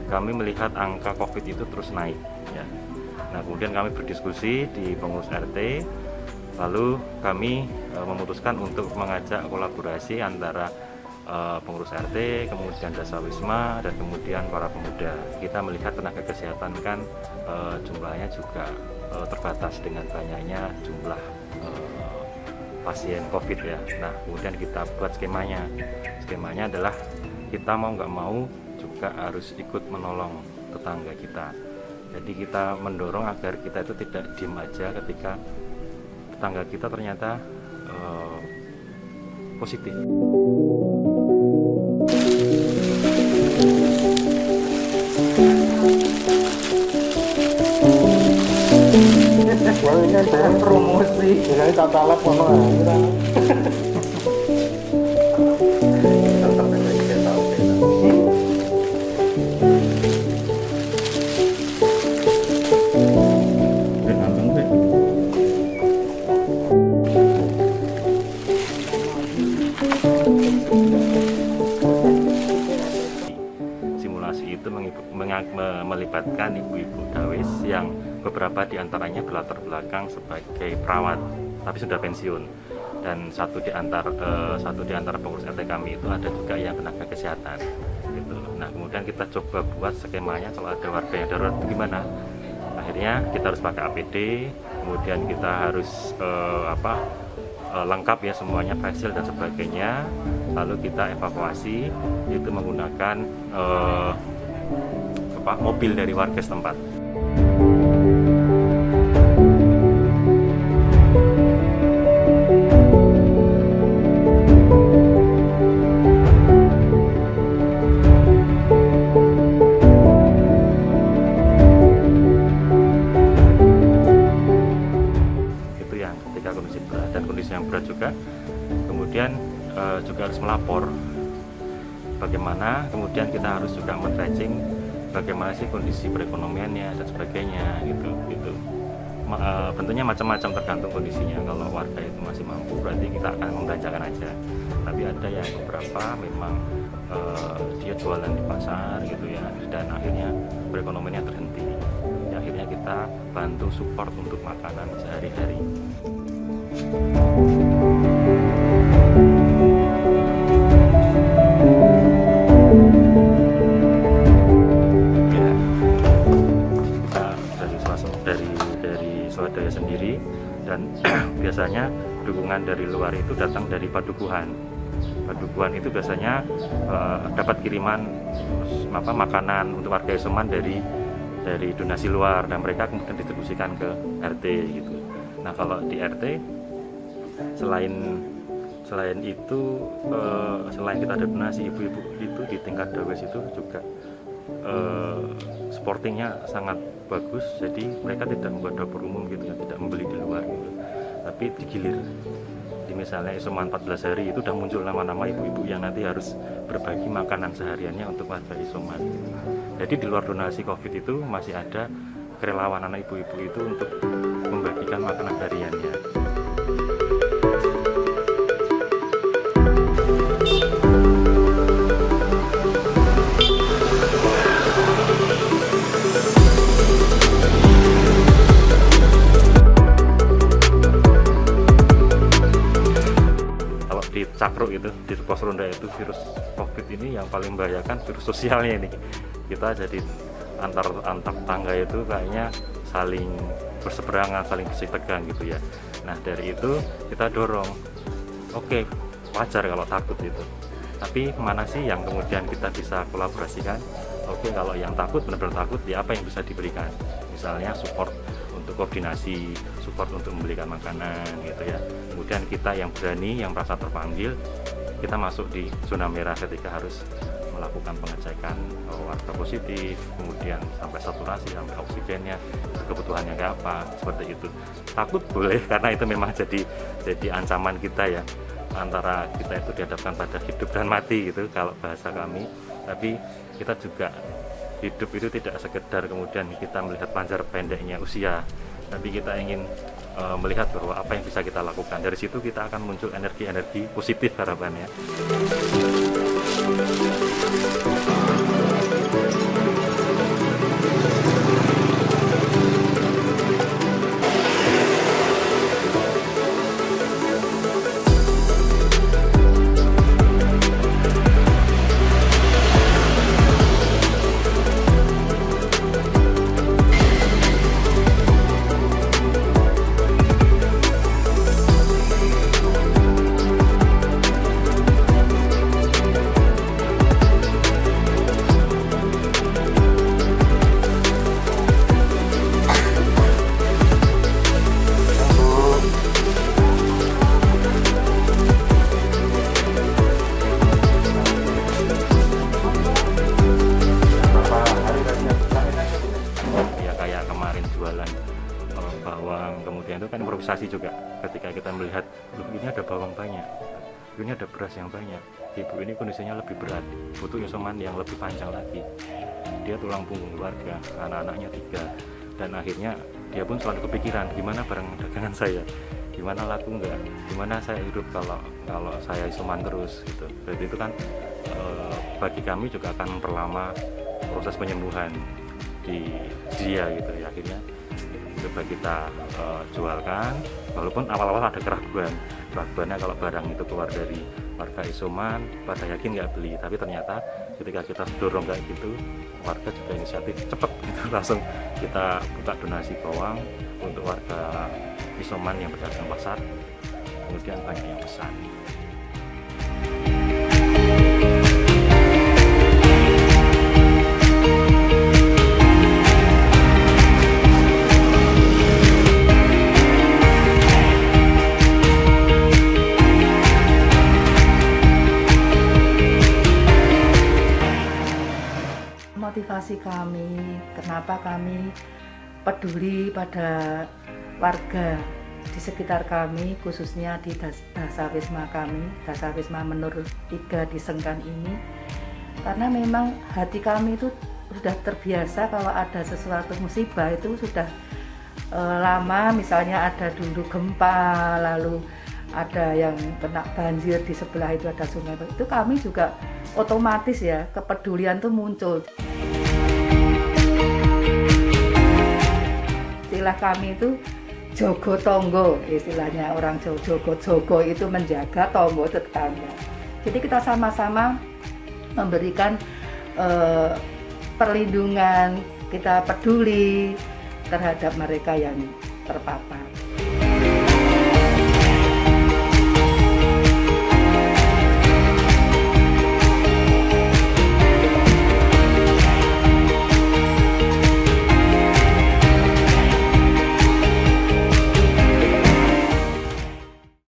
kami melihat angka COVID itu terus naik ya. Nah, kemudian kami berdiskusi di pengurus RT, lalu kami memutuskan untuk mengajak kolaborasi antara pengurus RT, kemudian Dasa Wisma, dan kemudian para pemuda. Kita melihat tenaga kesehatan kan jumlahnya juga terbatas dengan banyaknya jumlah pasien COVID ya. Nah, kemudian kita buat skemanya. Skemanya adalah kita mau nggak mau juga harus ikut menolong tetangga kita. Jadi kita mendorong agar kita itu tidak diem aja ketika tetangga kita ternyata positif. Wah, ini ada promosi. Ini tata lab Simulasi itu melibatkan ibu-ibu dawis yang beberapa diantaranya berlatar belakang sebagai perawat tapi sudah pensiun, dan satu di antara pengurus RT kami itu ada juga yang tenaga kesehatan gitu. Nah, kemudian kita coba buat skemanya kalau ada warga yang darurat itu gimana. Akhirnya kita harus pakai APD, kemudian kita harus lengkap ya semuanya, facial dan sebagainya. Lalu kita evakuasi itu menggunakan mobil dari warga setempat. Itu yang ketika kondisi berat, dan kondisi yang berat juga kemudian juga harus melapor bagaimana, kemudian kita harus juga men-tracing bagaimana sih kondisi perekonomiannya dan sebagainya gitu. Bentuknya macam-macam tergantung kondisinya. Kalau warga itu masih mampu berarti kita akan membelanjakan aja, tapi ada yang beberapa memang dia jualan di pasar gitu ya, dan akhirnya perekonomiannya terhenti ya, akhirnya kita bantu support untuk makanan sehari-hari. Swadaya sendiri, dan biasanya dukungan dari luar itu datang dari padukuhan. Padukuhan itu biasanya dapat kiriman makanan untuk warga isoman dari donasi luar, dan mereka kemudian distribusikan ke RT gitu. Nah, kalau di RT selain itu selain kita ada donasi, ibu-ibu itu di tingkat dawes itu juga sportingnya sangat bagus. Jadi mereka tidak membuat dapur umum gitu ya, tidak membeli di luar gitu, tapi digilir. Di misalnya isoman 14 hari itu udah muncul nama-nama ibu-ibu yang nanti harus berbagi makanan sehariannya untuk warga isoman gitu. Jadi di luar donasi COVID itu masih ada kerelawan anak ibu-ibu itu untuk membagikan makanan hariannya. Di Cakruk itu, di pos ronda itu, virus COVID ini yang paling membahayakan virus sosialnya ini. Kita jadi antar tetangga itu kayaknya saling berseberangan, saling bersih tegang gitu ya. Nah, dari itu kita dorong, oke, wajar kalau takut itu, tapi mana sih yang kemudian kita bisa kolaborasikan. Oke, kalau yang takut, benar-benar takut, ya apa yang bisa diberikan, misalnya support untuk koordinasi, support untuk membelikan makanan gitu ya. Kemudian kita yang berani, yang merasa terpanggil, kita masuk di zona merah ketika harus melakukan pengecekan warga positif, kemudian sampai saturasi, sampai oksigennya, kebutuhannya kayak apa, seperti itu. Takut boleh, karena itu memang jadi ancaman kita ya, antara kita itu dihadapkan pada hidup dan mati gitu kalau bahasa kami. Tapi kita juga hidup itu tidak sekedar kemudian kita melihat panjang pendeknya usia, tapi kita ingin melihat bahwa apa yang bisa kita lakukan. Dari situ kita akan muncul energi-energi positif harapannya. improvisasi juga ketika kita melihat, loh ini ada bawang banyak, ini ada beras yang banyak, ibu ini kondisinya lebih berat, butuh isoman yang lebih panjang lagi, dia tulang punggung keluarga, anak-anaknya 3, dan akhirnya dia pun selalu kepikiran gimana barang dagangan saya, gimana laku enggak, gimana saya hidup kalau saya isoman terus gitu. Jadi itu kan bagi kami juga akan memperlama proses penyembuhan di dia gitu ya. Akhirnya coba kita jualkan, walaupun awal-awal ada keraguannya kalau barang itu keluar dari warga isoman pada yakin nggak beli, tapi ternyata ketika kita dorong kayak gitu, warga juga inisiatif cepet gitu, langsung kita buka donasi bawang untuk warga isoman yang berdagang pasar, kemudian banyak yang pesan. Motivasi kami, kenapa kami peduli pada warga di sekitar kami, khususnya di Dasawisma kami, Dasawisma Menur 3 di Sengkan ini, karena memang hati kami itu sudah terbiasa kalau ada sesuatu musibah itu sudah lama, misalnya ada dulu gempa, lalu ada yang kena banjir di sebelah itu ada sungai, itu kami juga otomatis ya kepedulian tuh muncul. Istilah kami itu jogo tonggo, istilahnya orang jogo itu menjaga tonggo tetangga. Jadi kita sama-sama memberikan perlindungan, kita peduli terhadap mereka yang terpapar.